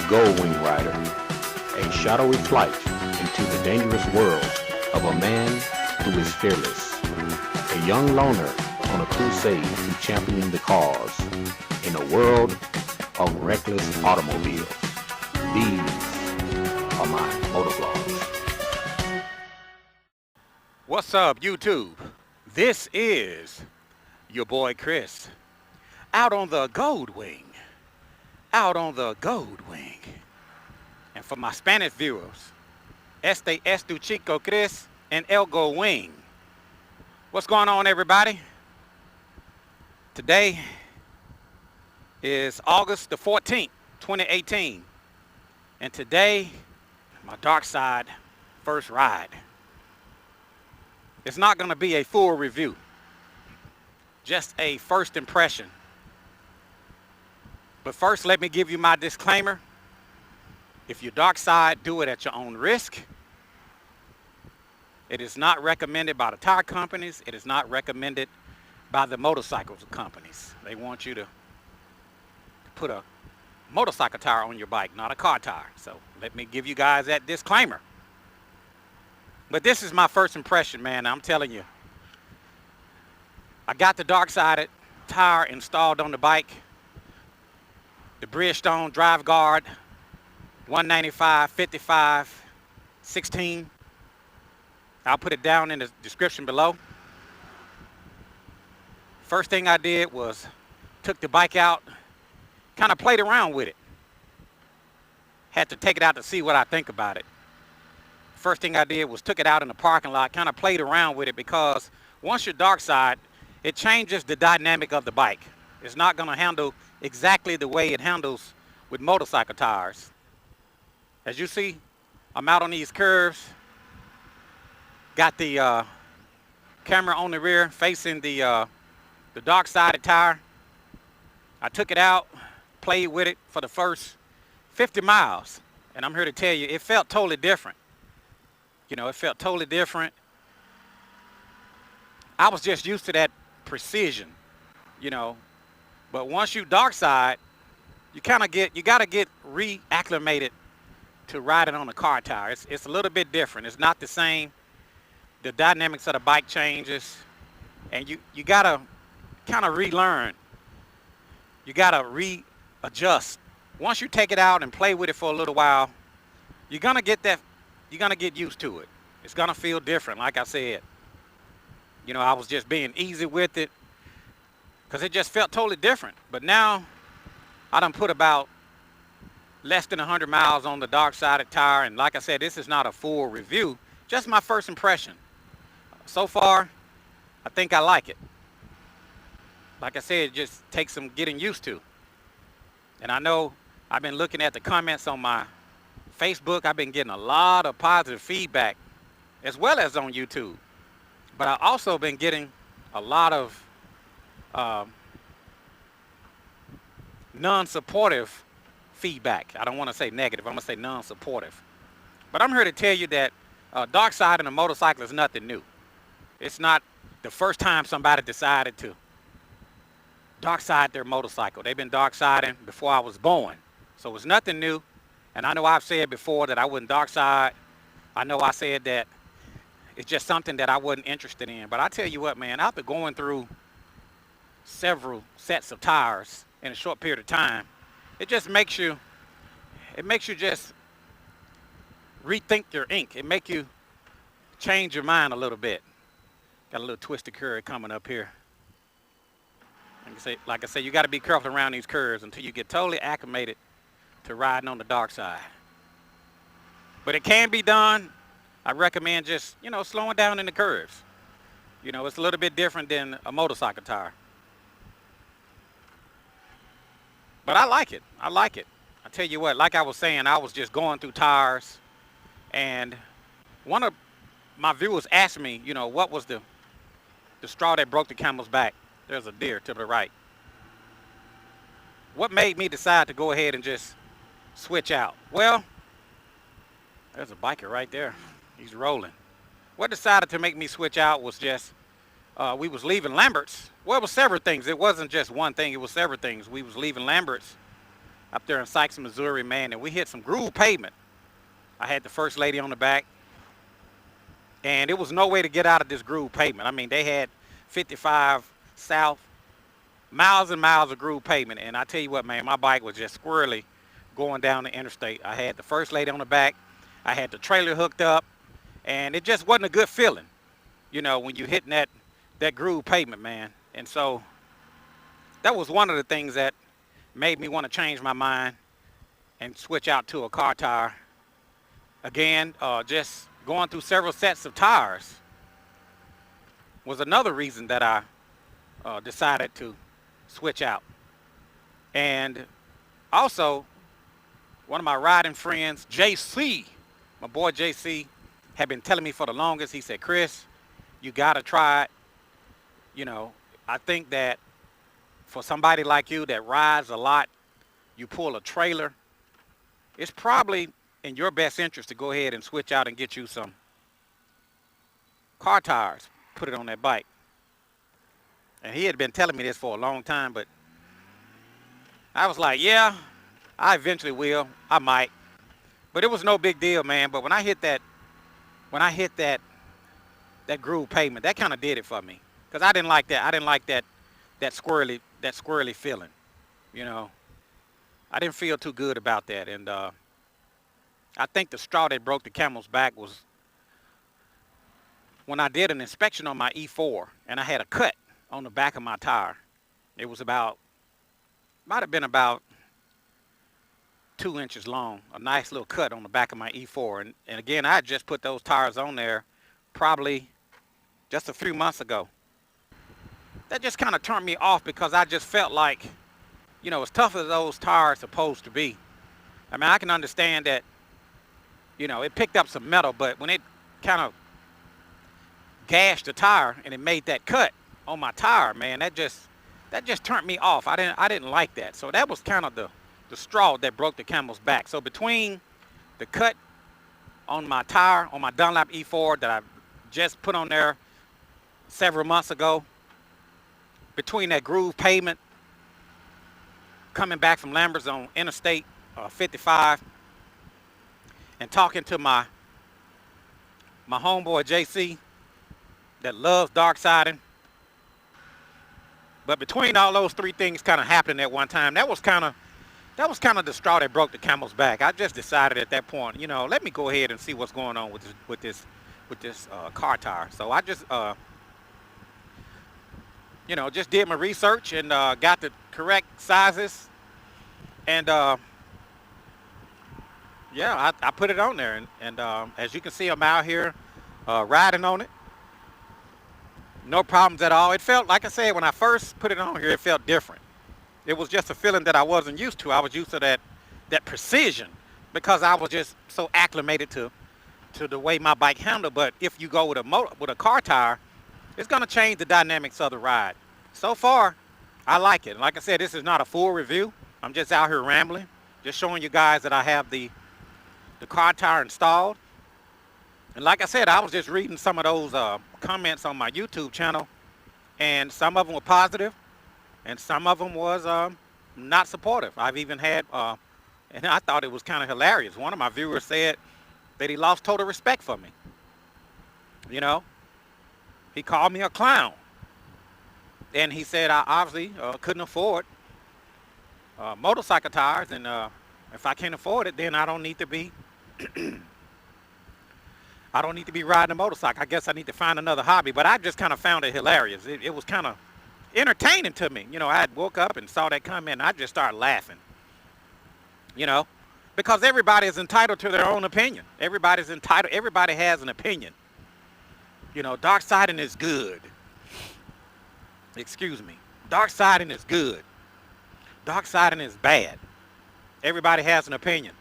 Goldwing rider, a shadowy flight into the dangerous world of a man who is fearless, a young loner on a crusade to champion the cause in a world of reckless automobiles. These are my motovlogs. What's up, YouTube? This is your boy Chris, out on the Goldwing. And for my Spanish viewers, este es tu chico Chris en el Goldwing. What's going on, everybody? Today is August the 14th, 2018. And today, my Darkside first ride. It's not going to be a full review, just a first impression. But first, let me give you my disclaimer. If you Darkside, do it at your own risk. It is not recommended by the tire companies. It is not recommended by the motorcycle companies. They want you to put a motorcycle tire on your bike, not a car tire. So let me give you guys that disclaimer. But this is my first impression, man. I'm telling you. I got the Darkside tire installed on the bike. The Bridgestone Drive Guard 195 55 16. I'll put it down in the description below. First thing I did was took the bike out, kind of played around with it. Had to take it out to see what I think about it. First thing I did was took it out in the parking lot, kind of played around with it, because once you're Darkside, it changes the dynamic of the bike. It's not going to handle exactly the way it handles with motorcycle tires. As you see, I'm out on these curves. Got the camera on the rear facing the Darkside tire. I took it out, played with it for the first 50 miles. And I'm here to tell you, it felt totally different. You know, it felt totally different. I was just used to that precision, you know. But once you Darkside, you got to get reacclimated to riding on a car tire. It's a little bit different. It's not the same. The dynamics of the bike changes, and you got to kind of relearn. You got to readjust. Once you take it out and play with it for a little while, you're going to get used to it. It's going to feel different, like I said. You know, I was just being easy with it because it just felt totally different. But now I done put about less than 100 miles on the Darkside tire, and like I said, this is not a full review, just my first impression. So far, I think I like it. Like I said, it just takes some getting used to. And I know I've been looking at the comments on my Facebook. I've been getting a lot of positive feedback, as well as on YouTube. But I've also been getting a lot of non-supportive feedback. I don't want to say negative. I'm going to say non-supportive. But I'm here to tell you that Darkside in a motorcycle is nothing new. It's not the first time somebody decided to Darkside their motorcycle. They've been Darksiding before I was born. So it's nothing new. And I know I've said before that I wouldn't Darkside. I know I said that it's just something that I wasn't interested in. But I tell you what, man, after going through several sets of tires in a short period of time, it just makes you just rethink your ink. It makes you change your mind a little bit. Got a little twisted curve coming up here. Like I say, you got to be careful around these curves until you get totally acclimated to riding on the Darkside. But it can be done. I recommend just, you know, slowing down in the curves. You know, it's a little bit different than a motorcycle tire. But I like it. I like it. I tell you what, like I was saying, I was just going through tires, and one of my viewers asked me, you know, what was the straw that broke the camel's back? There's a deer to the right. What made me decide to go ahead and just switch out? Well, there's a biker right there. He's rolling. What decided to make me switch out was just, we was leaving Lambert's. Well, it was several things. It wasn't just one thing. It was several things. We was leaving Lambert's. up there in Sykes, Missouri, man, and we hit some groove pavement. I had the first lady on the back, and it was no way to get out of this groove pavement. I mean, they had 55 south, miles and miles of groove pavement, and I tell you what, man, my bike was just squirrely going down the interstate. I had the first lady on the back, I had the trailer hooked up, and it just wasn't a good feeling, you know, when you're hitting that groove pavement, man. And so that was one of the things that made me want to change my mind and switch out to a car tire. Again, just going through several sets of tires was another reason that I decided to switch out. And also, one of my riding friends, JC, my boy JC, had been telling me for the longest, he said, Chris, you gotta try it. You know, I think that for somebody like you that rides a lot, you pull a trailer, it's probably in your best interest to go ahead and switch out and get you some car tires, put it on that bike. And he had been telling me this for a long time, but I was like, yeah, I eventually will. I might. But it was no big deal, man. But when I hit that groove pavement, that kind of did it for me. Because I didn't like that. I didn't like that squirrely feeling. You know, I didn't feel too good about that. And I think the straw that broke the camel's back was when I did an inspection on my E4 and I had a cut on the back of my tire. It was might have been about 2 inches long, a nice little cut on the back of my E4. And again, I had just put those tires on there probably just a few months ago. That just kind of turned me off because I just felt like, you know, as tough as those tires supposed to be, I mean, I can understand that, you know, it picked up some metal, but when it kind of gashed the tire and it made that cut on my tire, man, that just turned me off. I didn't like that. So that was kind of the straw that broke the camel's back. So between the cut on my tire, on my Dunlop E4 that I just put on there several months ago, between that groove pavement, coming back from Lambert's on Interstate 55, and talking to my homeboy JC that loves darksiding. But between all those three things kind of happening at one time, that was kind of the straw that broke the camel's back. I just decided at that point, you know, let me go ahead and see what's going on with this car tire. So I just you know, just did my research and got the correct sizes, and yeah, I put it on there, and as you can see, I'm out here riding on it. No problems at all. It felt, like I said, when I first put it on here, it felt different. It was just a feeling that I wasn't used to. I was used to that precision because I was just so acclimated to the way my bike handled. But if you go with a car tire, it's going to change the dynamics of the ride. So far, I like it. And like I said, this is not a full review. I'm just out here rambling, just showing you guys that I have the car tire installed. And like I said, I was just reading some of those comments on my YouTube channel, and some of them were positive, and some of them was not supportive. I've even had, and I thought it was kind of hilarious. One of my viewers said that he lost total respect for me. You know, he called me a clown, and he said I obviously couldn't afford motorcycle tires, and if I can't afford it, then I don't need to be I don't need to be riding a motorcycle. I guess I need to find another hobby. But I just kind of found it hilarious. It was kind of entertaining to me. You know, I had woke up and saw that comment, and I just started laughing. You know, because everybody is entitled to their own opinion. Everybody's entitled. Everybody has an opinion. You know, darksiding is good. Excuse me. Darksiding is good. Darksiding is bad. Everybody has an opinion.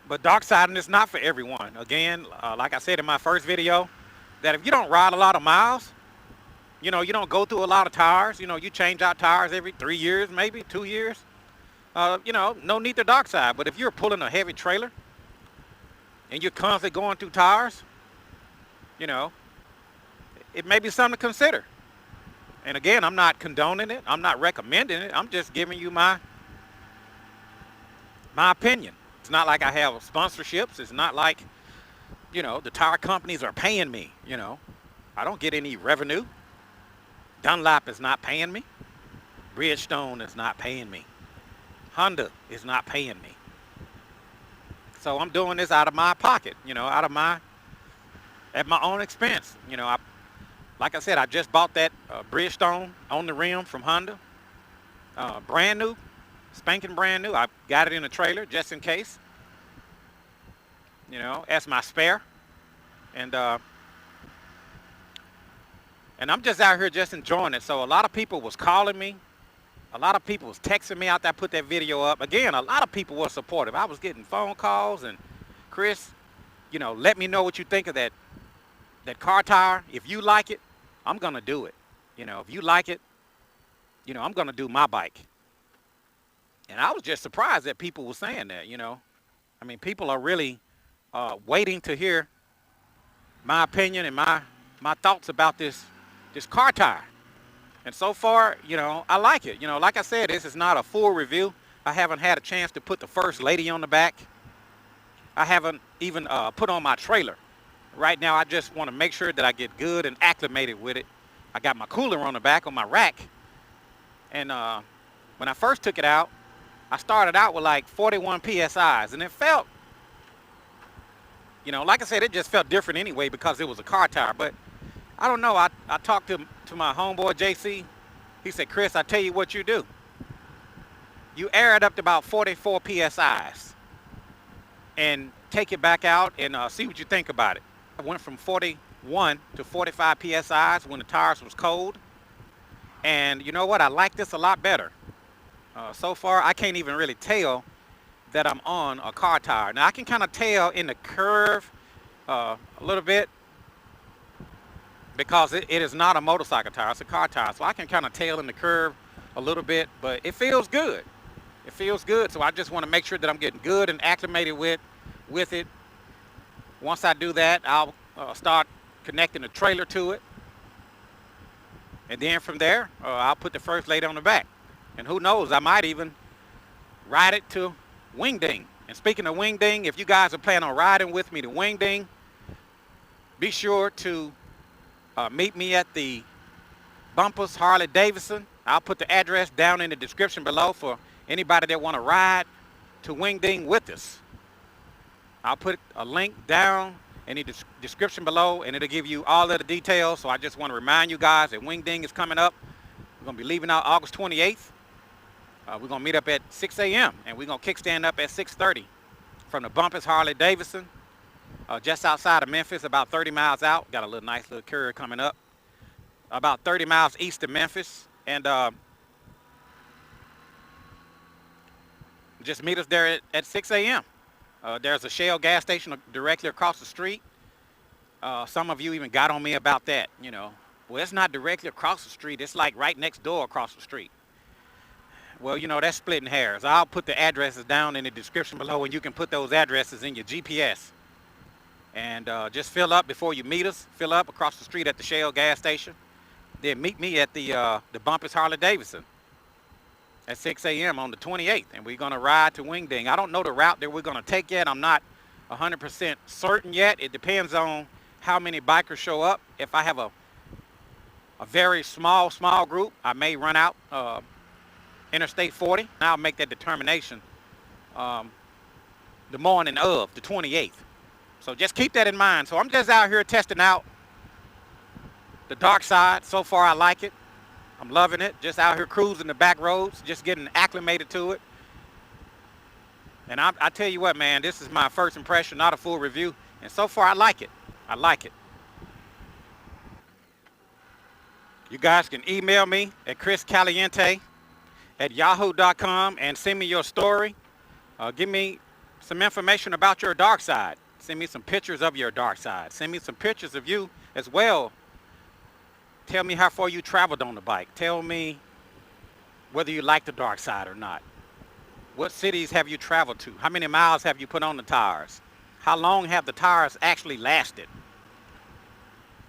But darksiding is not for everyone. Again, like I said in my first video, that if you don't ride a lot of miles, you know, you don't go through a lot of tires, you know, you change out tires every 3 years, maybe 2 years, you know, no need to darkside. But if you're pulling a heavy trailer and you're constantly going through tires, you know, it may be something to consider. And again, I'm not condoning it. I'm not recommending it. I'm just giving you my opinion. It's not like I have sponsorships. It's not like, you know, the tire companies are paying me, you know. I don't get any revenue. Dunlop is not paying me. Bridgestone is not paying me. Honda is not paying me. So I'm doing this out of my pocket, you know, at my own expense. You know, like I said, I just bought that Bridgestone on the rim from Honda. Brand new, spanking brand new. I got it in a trailer just in case. You know, as my spare. And I'm just out here just enjoying it. So a lot of people was calling me. A lot of people was texting me after I put that video up. Again, a lot of people were supportive. I was getting phone calls and, Chris, you know, let me know what you think of that car tire. If you like it, I'm going to do it. You know, if you like it, you know, I'm going to do my bike. And I was just surprised that people were saying that, you know. I mean, people are really waiting to hear my opinion and my thoughts about this car tire. And so far, you know, I like it. You know, like I said, this is not a full review. I haven't had a chance to put the first lady on the back. I haven't even put on my trailer. Right now, I just want to make sure that I get good and acclimated with it. I got my cooler on the back on my rack. And when I first took it out, I started out with like 41 PSIs. And it felt, you know, like I said, it just felt different anyway because it was a car tire. But I don't know. I talked to my homeboy, JC. He said, Chris, I tell you what you do. You air it up to about 44 PSIs and take it back out and see what you think about it. I went from 41 to 45 PSIs when the tires was cold. And you know what? I like this a lot better. So far, I can't even really tell that I'm on a car tire. Now, I can kind of tell in the curve a little bit, because it is not a motorcycle tire, it's a car tire. So I can kind of tell in the curve a little bit, but it feels good. It feels good, so I just want to make sure that I'm getting good and acclimated with it. Once I do that, I'll start connecting the trailer to it. And then from there, I'll put the first lady on the back. And who knows, I might even ride it to Wingding. And speaking of Wingding, if you guys are planning on riding with me to Wingding, be sure to meet me at the BUMPUS Harley-Davidson. I'll put the address down in the description below for anybody that want to ride to Wingding with us. I'll put a link down in the description below, and it'll give you all of the details. So I just want to remind you guys that Wingding is coming up. We're going to be leaving out August 28th. We're going to meet up at 6 a.m. and we're going to kickstand up at 6:30 from the BUMPUS Harley-Davidson. Just outside of Memphis, about 30 miles out. Got a nice little curve coming up. About 30 miles east of Memphis. And just meet us there at 6 a.m. There's a Shell gas station directly across the street. Some of you even got on me about that, you know. Well, it's not directly across the street. It's like right next door across the street. Well, you know, that's splitting hairs. I'll put the addresses down in the description below, and you can put those addresses in your GPS. And just fill up before you meet us. Fill up across the street at the Shell gas station. Then meet me at the BUMPUS Harley-Davidson at 6 a.m. on the 28th. And we're going to ride to Wingding. I don't know the route that we're going to take yet. I'm not 100% certain yet. It depends on how many bikers show up. If I have a very small group, I may run out Interstate 40. I'll make that determination the morning of the 28th. So just keep that in mind. So I'm just out here testing out the Darkside. So far, I like it. I'm loving it. Just out here cruising the back roads, just getting acclimated to it. And I tell you what, man, this is my first impression, not a full review. And so far, I like it. I like it. You guys can email me at chriscaliente@yahoo.com and send me your story. Give me some information about your Darkside. Send me some pictures of your Darkside. Send me some pictures of you as well. Tell me how far you traveled on the bike. Tell me whether you like the Darkside or not. What cities have you traveled to? How many miles have you put on the tires? How long have the tires actually lasted?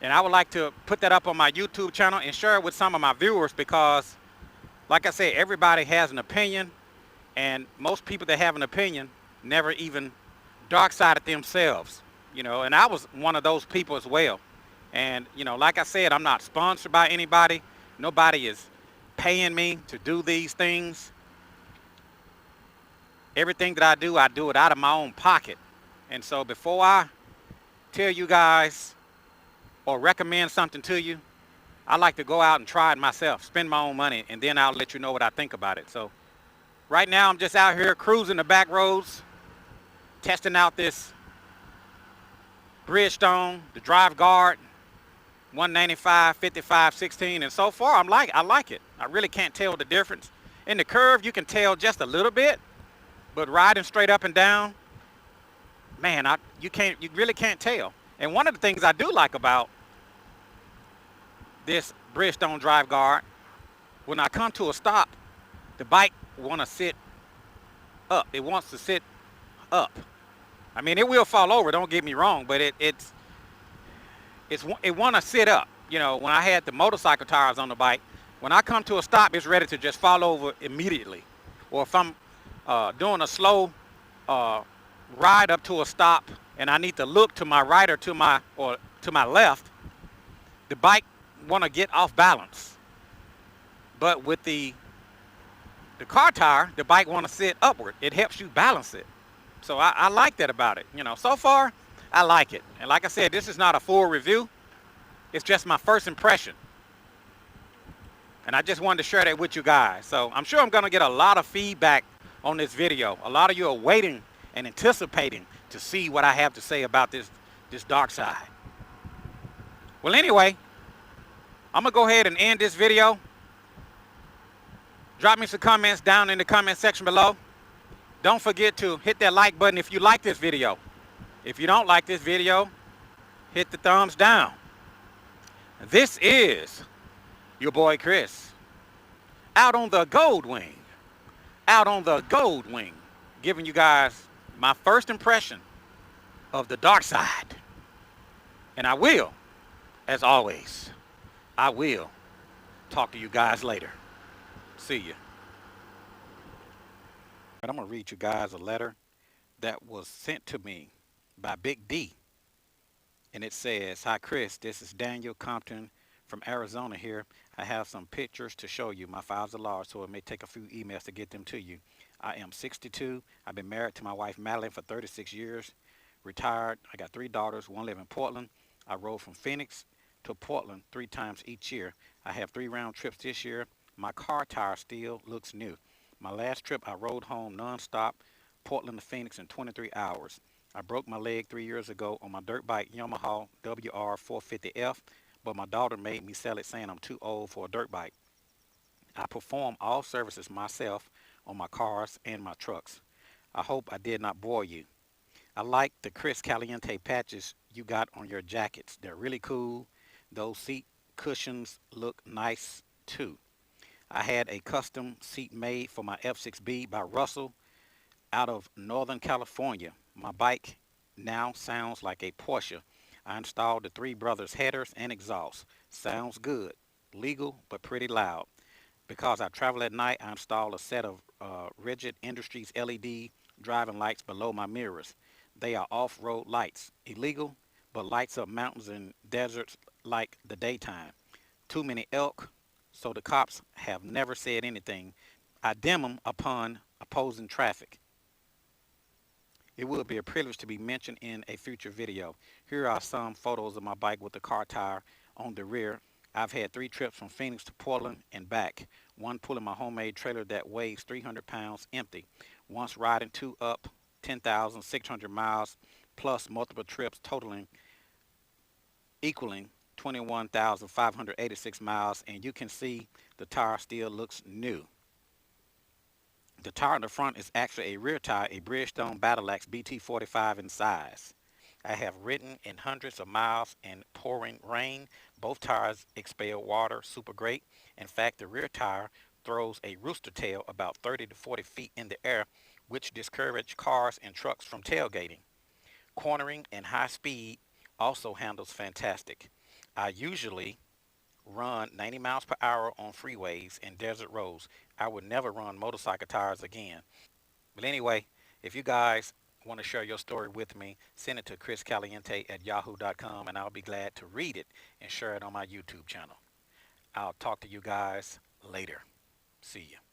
And I would like to put that up on my YouTube channel and share it with some of my viewers because, like I said, everybody has an opinion, and most people that have an opinion never even dark-sided themselves, you know, and I was one of those people as well. And, you know, like I said, I'm not sponsored by anybody. Nobody is paying me to do these things. Everything that I do it out of my own pocket. And so before I tell you guys or recommend something to you, I like to go out and try it myself, spend my own money, and then I'll let you know what I think about it. So right now I'm just out here cruising the back roads, testing out this Bridgestone, the Drive Guard, 195, 55, 16, and so far I like it. I really can't tell the difference. In the curve, you can tell just a little bit, but riding straight up and down, man, you really can't tell. And one of the things I do like about this Bridgestone Drive Guard, when I come to a stop, the bike want to sit up. It wants to sit up. I mean, it will fall over, don't get me wrong, but it want to sit up. You know, when I had the motorcycle tires on the bike, when I come to a stop, it's ready to just fall over immediately. Or if I'm doing a slow ride up to a stop and I need to look to my right or to my left, the bike want to get off balance. But with the car tire, the bike want to sit upward. It helps you balance it. So I like that about it. You know, so far, I like it. And like I said, this is not a full review. It's just my first impression. And I just wanted to share that with you guys. So I'm sure I'm going to get a lot of feedback on this video. A lot of you are waiting and anticipating to see what I have to say about this Darkside. Well, anyway, I'm going to go ahead and end this video. Drop me some comments down in the comment section below. Don't forget to hit that like button if you like this video. If you don't like this video, hit the thumbs down. This is your boy Chris, out on the Goldwing, giving you guys my first impression of the Darkside. And I will, as always, I will talk to you guys later. See ya. I'm going to read you guys a letter that was sent to me by Big D. And it says, "Hi Chris, this is Daniel Compton from Arizona here. I have some pictures to show you. My files are large, so it may take a few emails to get them to you. I am 62. I've been married to my wife Madeline for 36 years. Retired. I got 3 daughters. One live in Portland. I rode from Phoenix to Portland 3 times each year. I have 3 round trips this year. My car tire still looks new. My last trip I rode home nonstop, Portland to Phoenix in 23 hours. I broke my leg 3 years ago on my dirt bike Yamaha WR450F, but my daughter made me sell it saying I'm too old for a dirt bike. I perform all services myself on my cars and my trucks. I hope I did not bore you. I like the Chris Caliente patches you got on your jackets. They're really cool. Those seat cushions look nice too. I had a custom seat made for my F6B by Russell out of Northern California. My bike now sounds like a Porsche. I installed the 3 Brothers headers and exhaust. Sounds good. Legal, but pretty loud. Because I travel at night, I installed a set of Rigid Industries LED driving lights below my mirrors. They are off-road lights. Illegal, but lights up mountains and deserts like the daytime. Too many elk, so the cops have never said anything. I dim them upon opposing traffic. It would be a privilege to be mentioned in a future video. Here are some photos of my bike with the car tire on the rear. I've had 3 trips from Phoenix to Portland and back. One pulling my homemade trailer that weighs 300 pounds empty. Once riding 2 up 10,600 miles plus multiple trips equaling 21,586 miles, and you can see the tire still looks new. The tire in the front is actually a rear tire, a Bridgestone Battle Axe BT45 in size. I have ridden in hundreds of miles in pouring rain. Both tires expel water super great. In fact, the rear tire throws a rooster tail about 30 to 40 feet in the air, which discourages cars and trucks from tailgating. Cornering and high speed also handles fantastic. I usually run 90 miles per hour on freeways and desert roads. I would never run motorcycle tires again. But anyway, if you guys want to share your story with me, send it to chriscaliente@yahoo.com and I'll be glad to read it and share it on my YouTube channel. I'll talk to you guys later. See you.